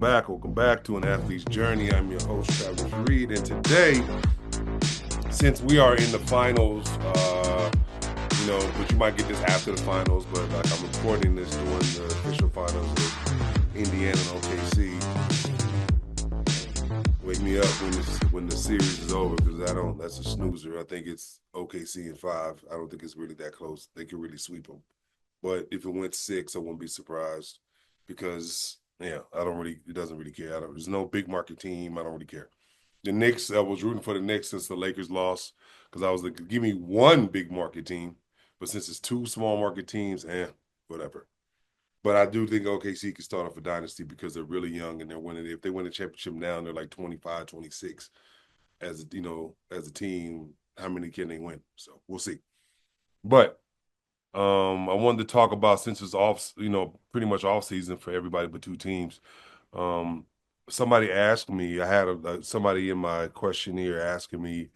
back. Welcome back to An Athlete's Journey. I'm your host, Travis Reed. And today, since we are in the finals, but you might get this after the finals, but like I'm recording this during the official finals of Indiana and OKC. Wake me up when the series is over, because that's a snoozer. I think it's OKC in 5. I don't think it's really that close. They could really sweep them. But if it went 6, I wouldn't be surprised, because it doesn't really care. There's no big market team. I don't really care. The Knicks, I was rooting for the Knicks since the Lakers lost, because I was like, give me one big market team. But since it's 2 small market teams, whatever. But I do think OKC can start off a dynasty, because they're really young and they're winning. If they win a championship now, they're like 25, 26 as a team. How many can they win? So we'll see. But I wanted to talk about, since it's off, pretty much off season for everybody but 2 teams. Um, Somebody asked me, I had somebody in my questionnaire asking me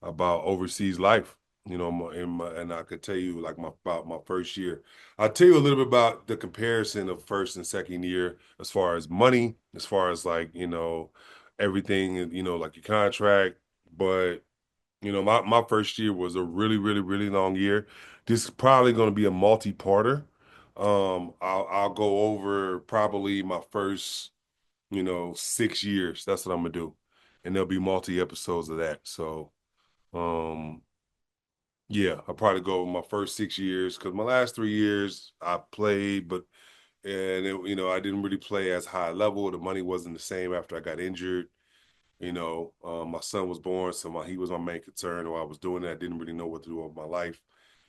about overseas life, and I could tell you like about my first year. I'll tell you a little bit about the comparison of first and second year, as far as money, as far as like, everything, like your contract. But my first year was a really, really, really long year. This is probably going to be a multi-parter. I'll go over probably my first, 6 years. That's what I'm gonna do, and there'll be multi episodes of that. So, um, yeah, I'll probably go over my first 6 years, because my last 3 years I played, but I didn't really play as high level. The money wasn't the same after I got injured. My son was born, so he was my main concern while I was doing that. I didn't really know what to do with my life.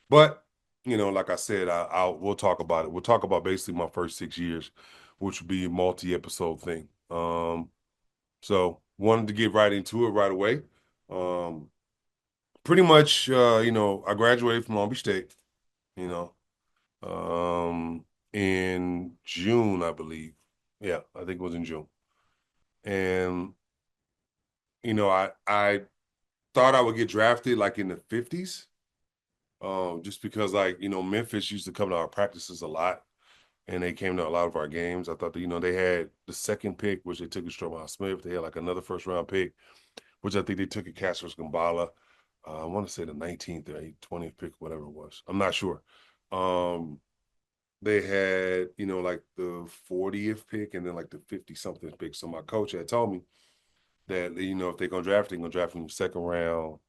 But, like I said, we'll talk about it. We'll talk about basically my first 6 years, which would be a multi-episode thing. So wanted to get right into it right away. Um, Pretty much, I graduated from Long Beach State, you know, in June, I believe. Yeah, I think it was in June. And, I thought I would get drafted like in the 50s, just because, like, Memphis used to come to our practices a lot, and they came to a lot of our games. I thought that, they had the second pick, which they took a Stromile Smith. They had like another first round pick, which I think they took a Cassius Gambala. I want to say the 19th or 20th pick, whatever it was. I'm not sure. Um, they had, like the 40th pick and then like the 50 something pick. So my coach had told me that, if they're going to draft, they're going to draft him second round,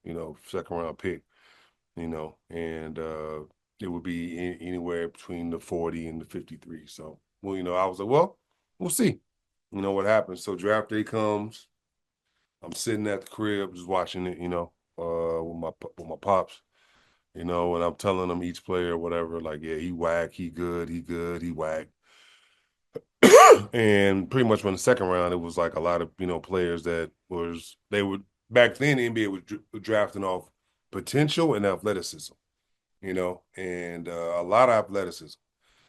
second round pick, and it would be anywhere between the 40 and the 53. So, well, I was like, well, we'll see, what happens. So draft day comes. I'm sitting at the crib just watching it, with my pops, and I'm telling them each player, whatever, like, yeah, he whack, he good, he whack. And pretty much when the second round, it was like a lot of, players that they would, back then, the NBA was drafting off potential and athleticism, and a lot of athleticism.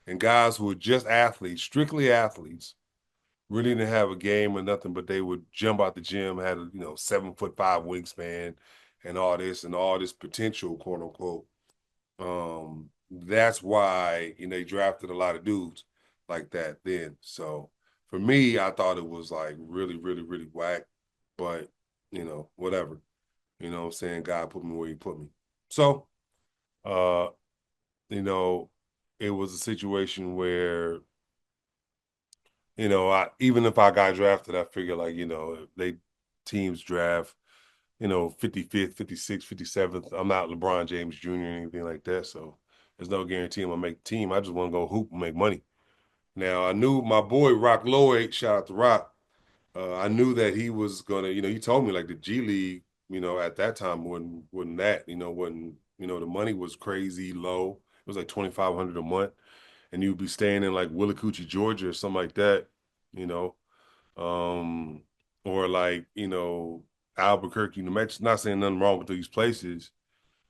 And guys who were just athletes, strictly athletes, really didn't have a game or nothing, but they would jump out the gym, had a 7'5" wingspan, and all this potential, quote unquote. That's why they drafted a lot of dudes like that then. So for me, I thought it was like really, really, really whack, but whatever. What I'm saying, God put me where he put me. So uh, you know, it was a situation where I, even if I got drafted, I figure, like, if they teams draft, 55th, 56th, 57th. I'm not LeBron James Jr. or anything like that. So there's no guarantee I'm gonna make the team. I just want to go hoop and make money. Now I knew my boy Rock Lloyd, shout out to Rock. I knew that he was gonna, he told me like the G League, at that time wasn't that, wasn't, the money was crazy low. It was like 2,500 a month, and you'd be staying in like Willacoochee, Georgia, or something like that, you know, um, or like Albuquerque, New Mexico. Not saying nothing wrong with these places,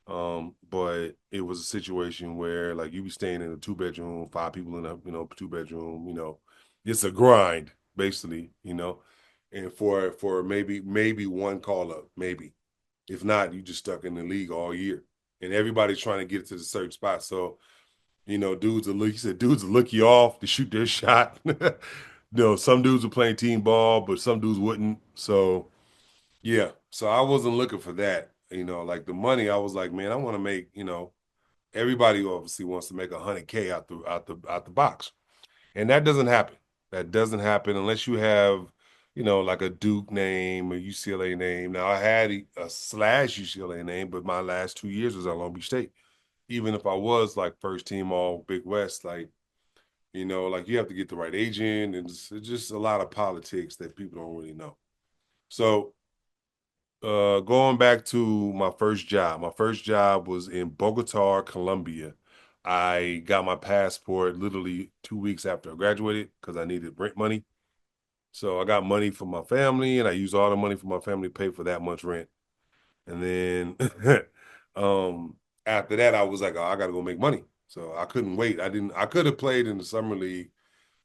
but it was a situation where like you be staying in a 2 bedroom, 5 people in a 2 bedroom. It's a grind basically, and for maybe one call up, maybe. If not, you just stuck in the league all year, and everybody's trying to get to the certain spot. So dudes will look, he said, dudes will look you off to shoot their shot. some dudes were playing team ball, but some dudes wouldn't. So yeah, so I wasn't looking for that. Like the money, I was like, man, I want to make. Everybody obviously wants to make 100K out the box, and that doesn't happen. That doesn't happen unless you have, like a Duke name, a UCLA name. Now I had a slash UCLA name, but my last 2 years was at Long Beach State. Even if I was like first team all Big West, like like you have to get the right agent, and it's just a lot of politics that people don't really know. So, going back to my first job. My first job was in Bogota, Colombia. I got my passport literally 2 weeks after I graduated because I needed rent money. So I got money from my family, and I used all the money from my family to pay for that much rent. And then, um, after that, I was like, oh, I got to go make money. So I couldn't wait. I didn't. I could have played in the summer league.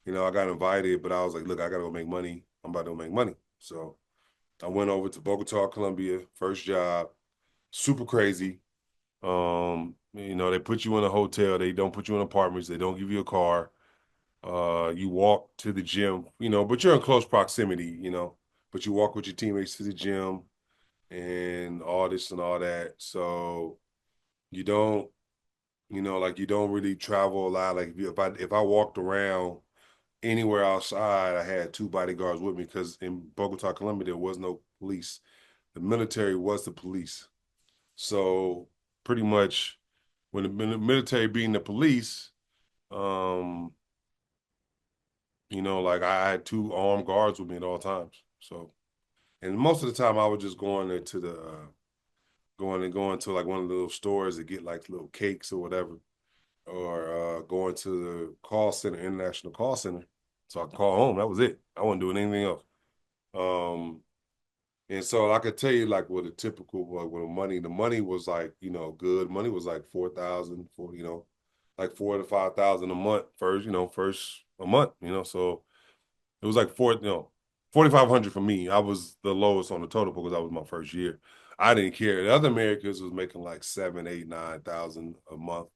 I got invited, but I was like, look, I got to go make money. I'm about to go make money. So I went over to Bogota, Colombia, first job, super crazy. They put you in a hotel, they don't put you in apartments, they don't give you a car. You walk to the gym, but you're in close proximity, but you walk with your teammates to the gym and all this and all that. So you don't, like you don't really travel a lot. Like if I walked around anywhere outside, I had two bodyguards with me because in Bogota, Colombia, there was no police. The military was the police. So pretty much when the military being the police, um, like I had two armed guards with me at all times. So, and most of the time I was just going there to the going to like one of the little stores to get like little cakes or whatever, or going to the call center, international call center, so I could call home. That was it. I wasn't doing anything else. Um, And so I could tell you like what a typical like with the money was like, good. Money was like 4,000 for, like 4 to 5,000 a month first a month, so it was like 4,500 for me. I was the lowest on the total because that was my first year. I didn't care. The other Americans was making like 7, 8, 9,000 a month.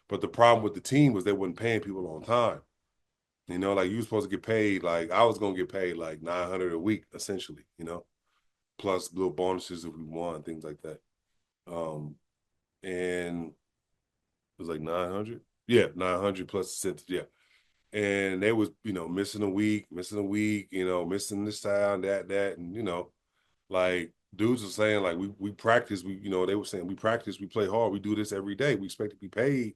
But the problem with the team was they wasn't paying people on time. Like you were supposed to get paid, like I was gonna get paid like 900 a week, essentially, plus little bonuses if we won, things like that. And it was like 900. Yeah, 900 plus incentives. Yeah. And they was, missing a week, missing this time, that. And, like dudes were saying, like, we practice, they were saying, we practice, we play hard, we do this every day. We expect to be paid.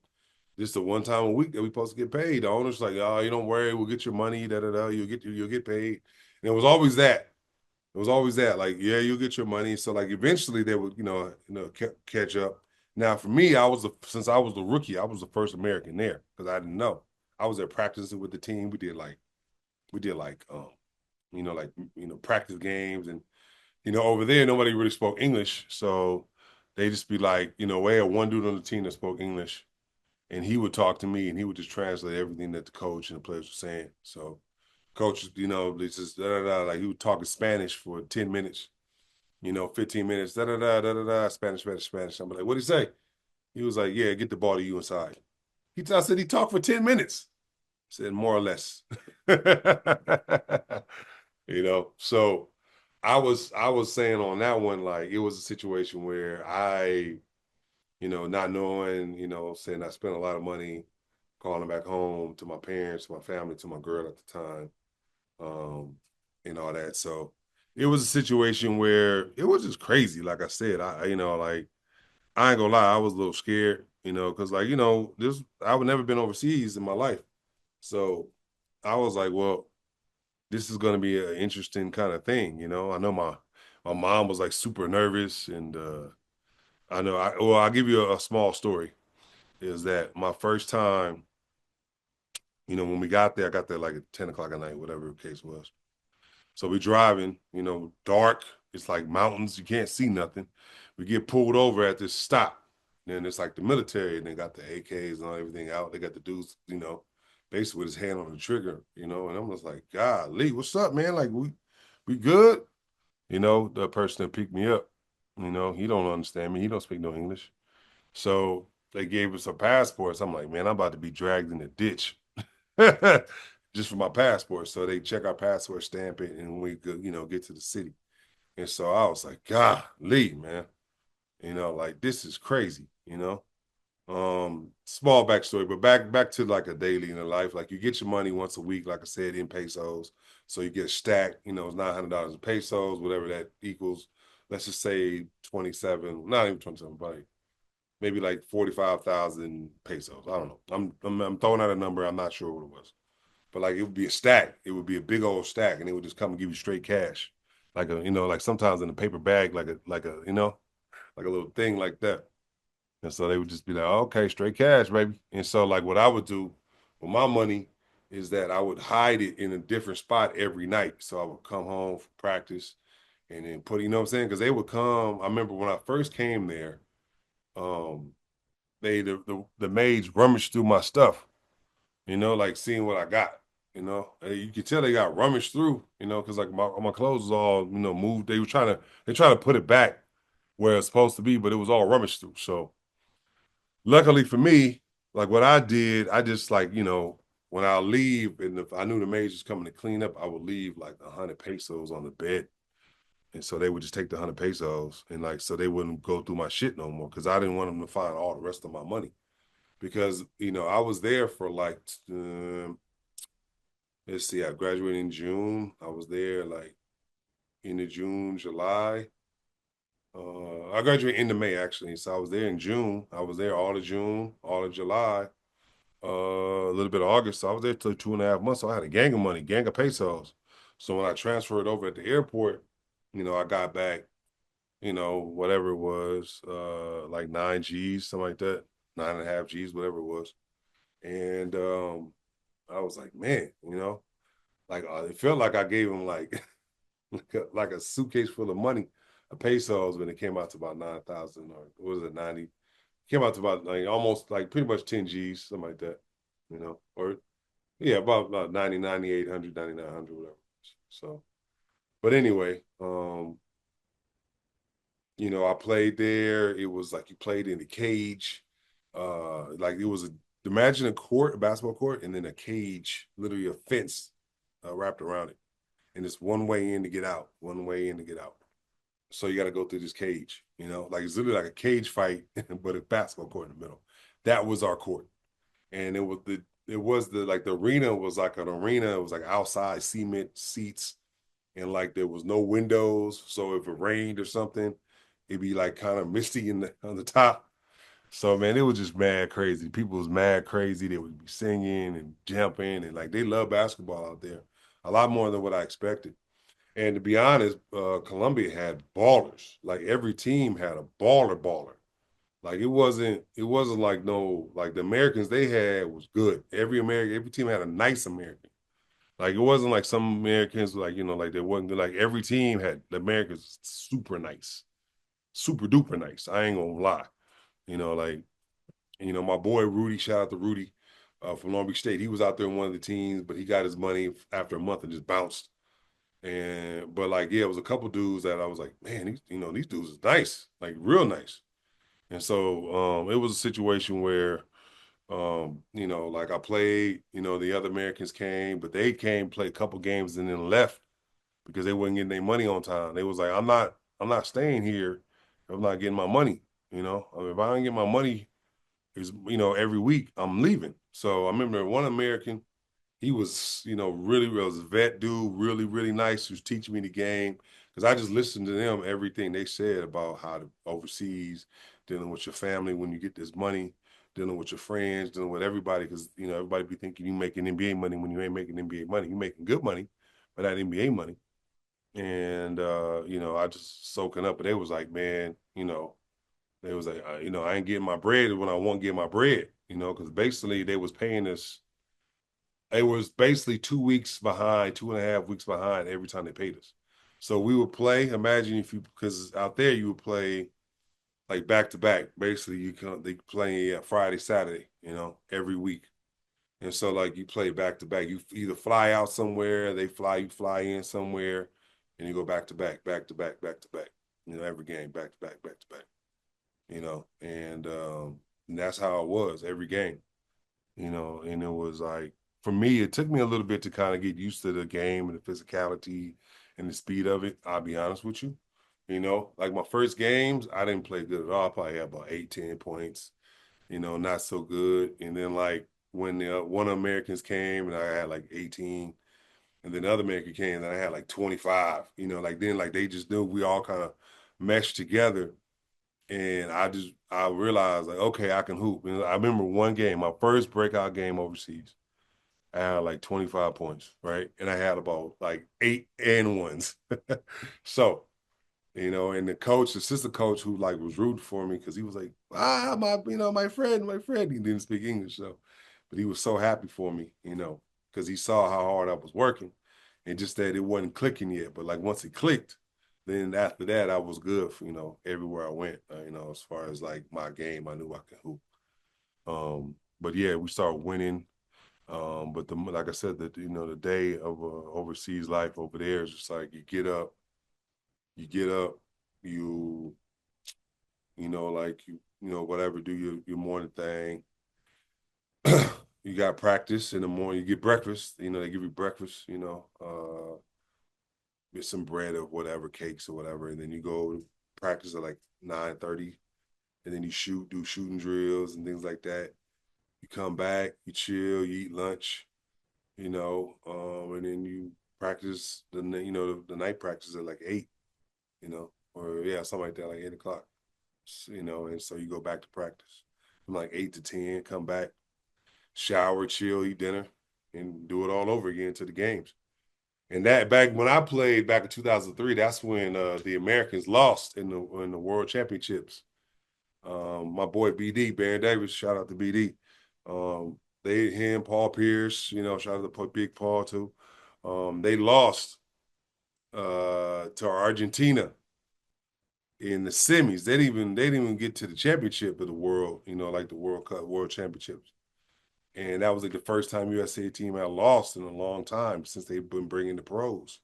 This is the one time a week that we supposed to get paid. The owner's like, oh, you don't worry, we'll get your money, you'll get paid. And it was always that. It was always that, like, yeah, you'll get your money. So like eventually they would, catch up. Now for me, since I was the rookie, I was the first American there because I didn't know. I was there practicing with the team. We did like practice games, and over there nobody really spoke English, so they just be like, we had one dude on the team that spoke English, and he would talk to me, and he would just translate everything that the coach and the players were saying. So coach, it's just da, da, da, like he was talking Spanish for 10 minutes, 15 minutes, da da da da da da, Spanish, Spanish, Spanish. I'm like, what did he say? He was like, yeah, get the ball to you inside. I said he talked for 10 minutes. I said more or less. So I was saying on that one, like it was a situation where not knowing, saying I spent a lot of money calling back home to my parents, to my family, to my girl at the time, um, and all that. So it was a situation where it was just crazy. Like I said, like I ain't gonna lie, I was a little scared, because like this I would never been overseas in my life, so I was like, well, this is gonna be an interesting kind of thing, I know my mom was like super nervous, and I know I'll give you a small story. Is that my first time? When we got there, I got there like at 10 o'clock at night, whatever the case was. So we driving, dark. It's like mountains. You can't see nothing. We get pulled over at this stop. Then it's like the military, and they got the AKs and everything out. They got the dudes, basically with his hand on the trigger, and I'm just like, God, Lee, what's up, man? Like we good? The person that picked me up, he don't understand me. He don't speak no English. So they gave us our passports. I'm like, man, I'm about to be dragged in the ditch. just for my passport. So they check our passport, stamp it, and we could, get to the city. And so I was like, golly, man, like this is crazy. Small backstory, but back to like a daily in the life. Like you get your money once a week, like I said, in pesos. So you get a stack, it's $900 in pesos, whatever that equals. Let's just say 27, not even 27, but maybe like 45,000 pesos. I don't know. I'm throwing out a number. I'm not sure what it was. But like it would be a stack. It would be a big old stack, and it would just come and give you straight cash. Like sometimes in a paper bag, like a little thing like that. And so they would just be like, oh, okay, straight cash, baby. And so like what I would do with my money is that I would hide it in a different spot every night. So I would come home for practice and then put, what I'm saying? Because they would come. I remember when I first came there, um, the maids rummaged through my stuff, like seeing what I got. You could tell they got rummaged through, because like my clothes was all, moved. They try to put it back where it's supposed to be, but it was all rummaged through. So luckily for me, like what I did, I just like, when I leave and if I knew the maids was coming to clean up, I would leave like 100 pesos on the bed. And so they would just take the 100 pesos and like, so they wouldn't go through my shit no more. Cause I didn't want them to find all the rest of my money because, I was there for like, let's see, I graduated in June. I was there like in the June, July. I graduated in the May actually. So I was there in June. I was there all of June, all of July, a little bit of August. So I was there till 2.5 months. So I had a gang of money, gang of pesos. So when I transferred over at the airport, I got back, whatever it was, like 9 G's, something like that, 9.5 G's, whatever it was. And I was like, man, like it felt like I gave him like like a suitcase full of money, of pesos, when it came out to about 9,000 or what was it 90? Came out to about like almost like pretty much 10 G's, something like that, or yeah, about 90, 9,800, 9,900, whatever. So, but anyway, I played there. It was like you played in the cage. Like it was imagine a court, a basketball court, and then a cage, literally a fence wrapped around it. And it's one way in to get out, one way in to get out. So you got to go through this cage, like it's literally like a cage fight, but a basketball court in the middle. That was our court. And it was the like the arena was like an arena. It was like outside cement seats, and like there was no windows. So if it rained or something, it'd be like kind of misty on the top. So man, it was just mad crazy. People was mad crazy. They would be singing and jumping, and like they love basketball out there, a lot more than what I expected. And to be honest, Colombia had ballers. Like every team had a baller. Like it wasn't like no, like the Americans they had was good. Every team had a nice American. Like it wasn't like some Americans like, like they wasn't good. Like every team had the Americans super nice, super duper nice. I ain't gonna lie. Like, my boy Rudy, shout out to Rudy from Long Beach State. He was out there in one of the teams, but he got his money after a month and just bounced. But like, yeah, it was a couple dudes that I was like, man, these dudes is nice, like real nice. And so it was a situation where like I played, the other Americans came, but they came, played a couple games and then left because they wasn't getting their money on time. They was like, I'm not staying here if I'm not getting my money. I mean, if I don't get my money is, every week, I'm leaving. So I remember one American, he was, really was a vet dude, really, really nice, who's teaching me the game. Because I just listened to them, everything they said about how to overseas, dealing with your family when you get this money, dealing with your friends, dealing with everybody. Because, everybody be thinking you making NBA money when you ain't making NBA money. You making good money, but not NBA money. And, I just soaking up. But they was like, man, they was like, I ain't getting my bread when I won't get my bread, because basically they was paying us, it was basically 2 weeks behind, 2.5 weeks behind every time they paid us. So we would play. Imagine if you, because out there you would play like back to back. Basically, they play Friday, Saturday, every week. And so like you play back to back. You either fly out somewhere, you fly in somewhere, and you go back to back, back to back, back to back. Every game back to back, back to back. And that's how it was every game. And it was like for me, it took me a little bit to kind of get used to the game and the physicality and the speed of it. I'll be honest with you. Like my first games, I didn't play good at all. I probably had about 8, 10 points, not so good. And then like when the one Americans came and I had like 18, and then the other American came and I had like 25, like then like they just knew we all kind of meshed together. And I realized like, okay, I can hoop. And I remember one game, my first breakout game overseas. I had like 25 points, right? And I had about like 8 and 1s. So, and the coach, the assistant coach who like was rooting for me because he was like, my friend. He didn't speak English, so but he was so happy for me, because he saw how hard I was working and just that it wasn't clicking yet. But like once it clicked, then after that I was good for, everywhere I went, as far as like my game, I knew I could hoop. But yeah, we started winning. But like I said, the day of overseas life over there is just like you get up, you like whatever, do your morning thing. You got practice in the morning. You get breakfast. They give you breakfast. Get some bread or whatever, cakes or whatever, and then you go practice at like 9:30, and then you do shooting drills and things like that. You come back, you chill, you eat lunch, and then you practice the night practice at like 8, or yeah, something like that, like 8 o'clock, and so you go back to practice from like 8 to 10, come back, shower, chill, eat dinner, and do it all over again to the games. And that back when I played back in 2003, that's when the Americans lost in the World Championships. My boy BD, Baron Davis, shout out to BD. Um, him, Paul Pierce, shout out to Big Paul too. They lost to Argentina in the semis. They didn't even get to the championship of the world, like the World Cup, World Championships. And that was like the first time USA team had lost in a long time since they've been bringing the pros.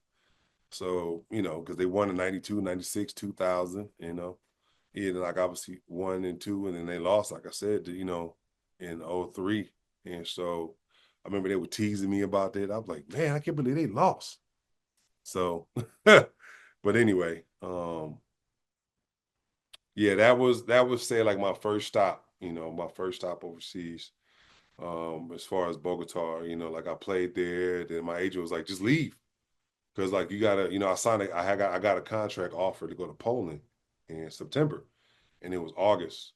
So, because they won in 92, 96, 2000, yeah, like obviously 1 and 2, and then they lost, like I said, in 03. And so I remember they were teasing me about that. I was like, man, I can't believe they lost. So, but anyway, yeah, that was say like my first stop overseas. As far as Bogota, like I played there, then my agent was like, just leave. Because like you gotta, I got a contract offer to go to Poland in September, and it was August,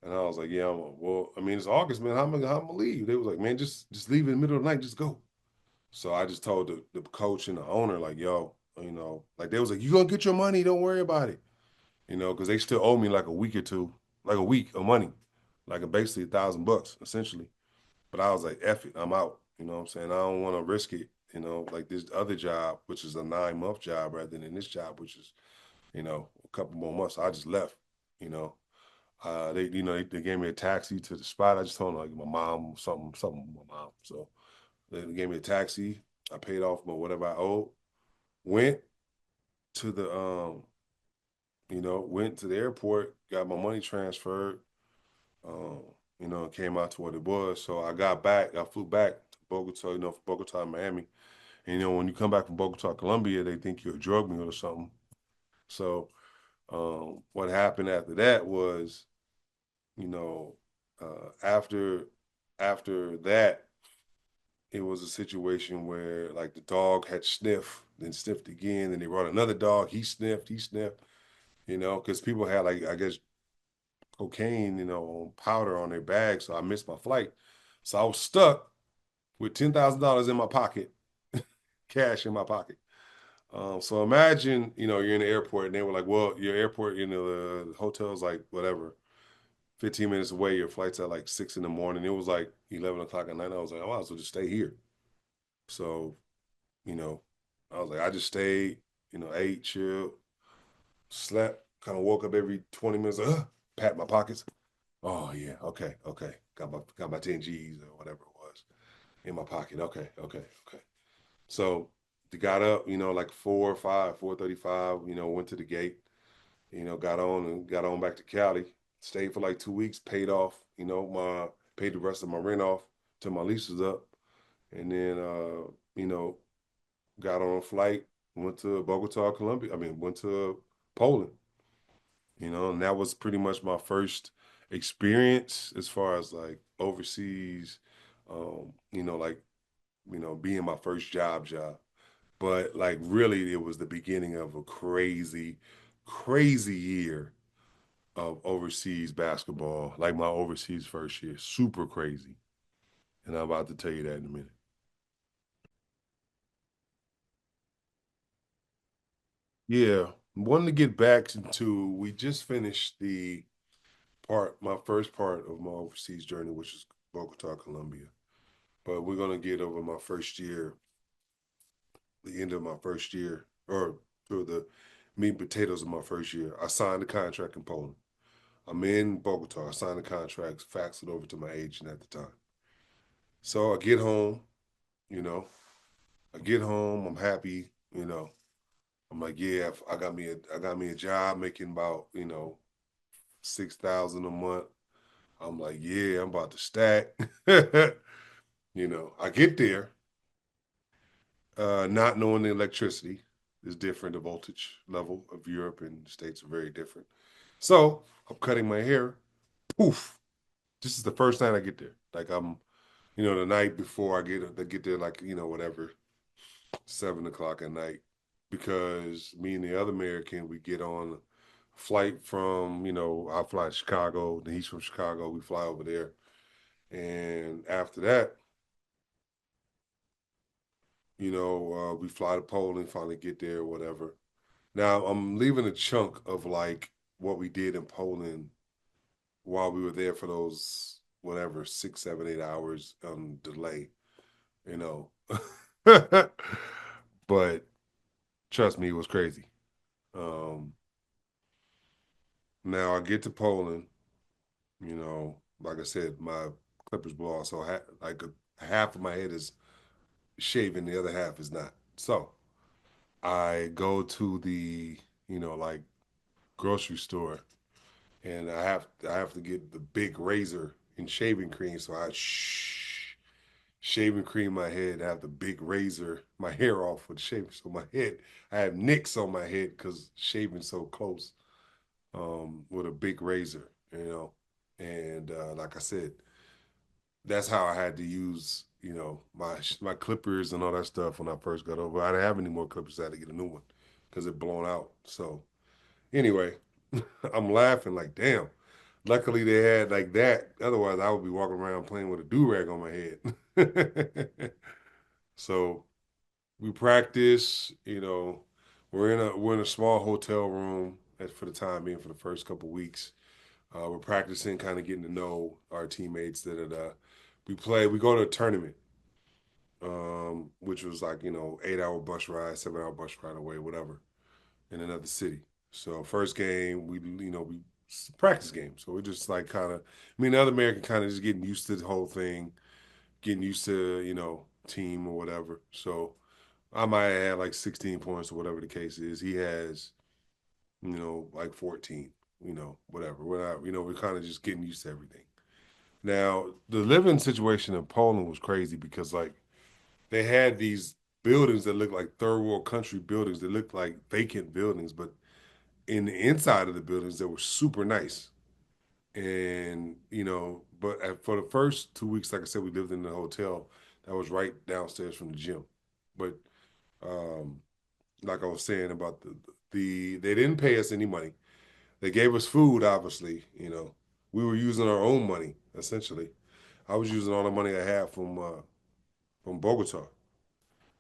and I was like, yeah, well, I mean, it's August, man. How am I gonna leave? They was like, man, just leave in the middle of the night, just go. So I just told the coach and the owner, like, yo, like they was like, you gonna get your money, don't worry about it, because they still owe me like a week or two, like a week of money, like basically $1,000 essentially. But I was like, F it, I'm out. You know what I'm saying? I don't want to risk it, like this other job, which is a 9-month job rather than this job, which is, a couple more months. I just left, you know. They gave me a taxi to the spot. I just told them like my mom, something with my mom. So they gave me a taxi. I paid off my whatever I owed. Went to went to the airport, got my money transferred, um, came out to what it was. So I flew back to Bogota, from Bogota, Miami. And, when you come back from Bogota, Colombia, they think you're a drug mule or something. So what happened after that was, you know, after that, it was a situation where like the dog had sniffed, then sniffed again, and they brought another dog. He sniffed, because people had like I guess cocaine, powder on their bag. So I missed my flight. So I was stuck with $10,000 in my pocket, cash in my pocket. So imagine, you're in the airport and they were like, well, your airport, the hotel's like whatever, 15 minutes away. Your flight's at like 6 in the morning. It was like 11 o'clock at night. I was like, oh, I might as well just stay here. So, you know, I was like, I just stayed, ate, chilled, slept, kind of woke up every 20 minutes, pat my pockets. Oh yeah, okay, okay. Got my 10 G's or whatever it was in my pocket. Okay, okay, okay. So they got up, like 4 or 5, 4:35, went to the gate, got on back to Cali, stayed for like 2 weeks, paid off, paid the rest of my rent off till my lease was up. and then you know, got on a flight, went to Bogota, Colombia. I mean, went to Poland. And that was pretty much my first experience as far as like overseas. Like being my first job. But like really, it was the beginning of a crazy, crazy year of overseas basketball. Like my overseas first year, super crazy. And I'm about to tell you that in a minute. Yeah, wanting to get back into. We just finished my first part of my overseas journey, which is Bogota, Colombia. But we're gonna get over my first year, the end of my first year, or through the meat and potatoes of my first year. I signed the contract in Poland. I'm in Bogota. I signed the contract, faxed it over to my agent at the time. So I get home, you know, I get home, I'm happy, I'm like, yeah, I got me a job making about, 6,000 a month. I'm like, yeah, I'm about to stack. I get there, not knowing the electricity is different. The voltage level of Europe and the States are very different. So I'm cutting my hair. Poof. This is the first night I get there. Like the night before I get there, like, whatever, 7 o'clock at night. Because me and the other American, we get on a flight from, I fly to Chicago, then he's from Chicago, we fly over there. And after that, we fly to Poland, finally get there, whatever. Now I'm leaving a chunk of like what we did in Poland while we were there for those whatever 6, 7, 8 hours delay, you know. But trust me, it was crazy. Um, Now I get to Poland, like I said, my clippers blow off, so half of my head is shaving, the other half is not. So I go to the, like grocery store, and I have to get the big razor and shaving cream. So I shaving cream my head, have the big razor, my hair off with shaving. So my head, I have nicks on my head because shaving so close with a big razor, And like I said, that's how I had to use, my clippers and all that stuff when I first got over. I didn't have any more clippers. I had to get a new one because it blown out. So anyway, I'm laughing like, damn. Luckily they had like that. Otherwise, I would be walking around playing with a do rag on my head. So we practice. We're in a small hotel room for the time being for the first couple weeks. We're practicing, kind of getting to know our teammates. We play. We go to a tournament, which was like 8 hour bus ride, 7 hour bus ride away, whatever, in another city. So first game, we practice game. So we're just like kind of, the other American kind of just getting used to the whole thing, getting used to team or whatever. So I might have like 16 points or whatever the case is. He has like 14. Whatever. We're not, we're kind of just getting used to everything. Now, the living situation in Poland was crazy because like they had these buildings that looked like third world country buildings that looked like vacant buildings, but in the inside of the buildings they were super nice. And for the first 2 weeks, like I said, we lived in the hotel that was right downstairs from the gym. But um, like I was saying about they didn't pay us any money. They gave us food, obviously. We were using our own money essentially. I was using all the money I had from Bogota.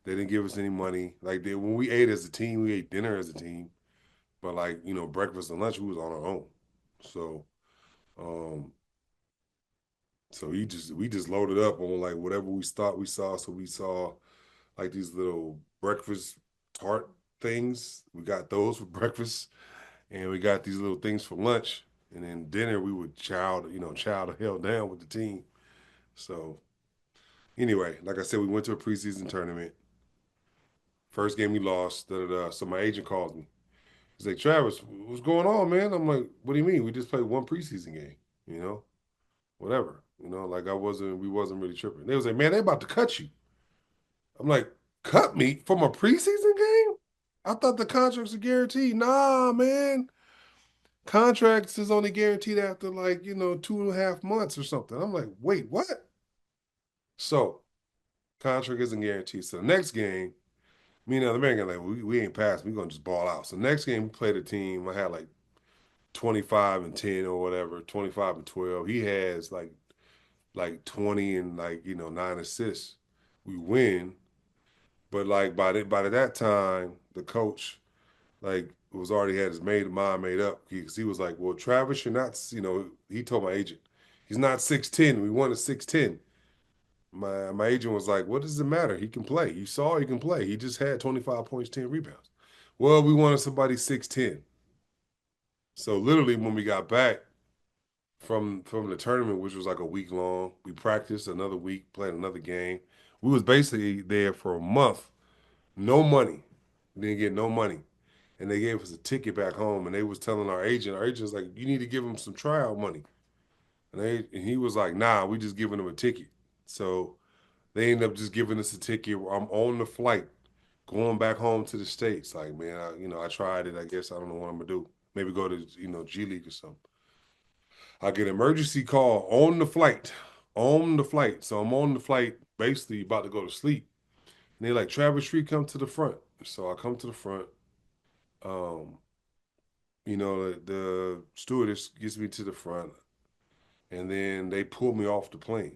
They didn't give us any money. Like when we ate as a team, we ate dinner as a team. But like breakfast and lunch, we was on our own. So um, so we just loaded up on like whatever we thought we saw. So we saw like these little breakfast tart things. We got those for breakfast, and we got these little things for lunch. And then dinner, we would chow the hell down with the team. So anyway, like I said, we went to a preseason tournament. First game we lost. Da, da, da. So my agent calls me. He's like, Travis, what's going on, man? I'm like, what do you mean? We just played one preseason game, whatever. Like we wasn't really tripping. They was like, man, they about to cut you. I'm like, cut me from a preseason game? I thought the contracts are guaranteed. Nah, man. Contracts is only guaranteed after like, 2.5 months or something. I'm like, wait, what? So contract isn't guaranteed. So the next game, me and the other man got like, we ain't passing. We're gonna just ball out. So next game we played a team. I had like 25 and 10 or whatever, 25 and 12. He has like 20 and like, 9 assists. We win. But like by that time, the coach like was already had his mind made up. He was like, well, Travis, you're not, he told my agent, he's not 6'10. We won a 6'10. My agent was like, what does it matter? He can play. You saw he can play. He just had 25 points, 10 rebounds. Well, we wanted somebody 6'10. So literally when we got back from the tournament, which was like a week long, we practiced another week, played another game. We was basically there for a month, no money. We didn't get no money. And they gave us a ticket back home and they was telling our agent was like, you need to give him some tryout money. And he was like, nah, we just giving him a ticket. So they ended up just giving us a ticket. I'm on the flight going back home to the States. Like, man, I tried it. I guess I don't know what I'm gonna do. Maybe go to, G League or something. I get an emergency call on the flight. On the flight. So I'm on the flight, basically about to go to sleep. And they're like, Travis Street, come to the front. So I come to the front. Um, the stewardess gets me to the front, and then they pull me off the plane.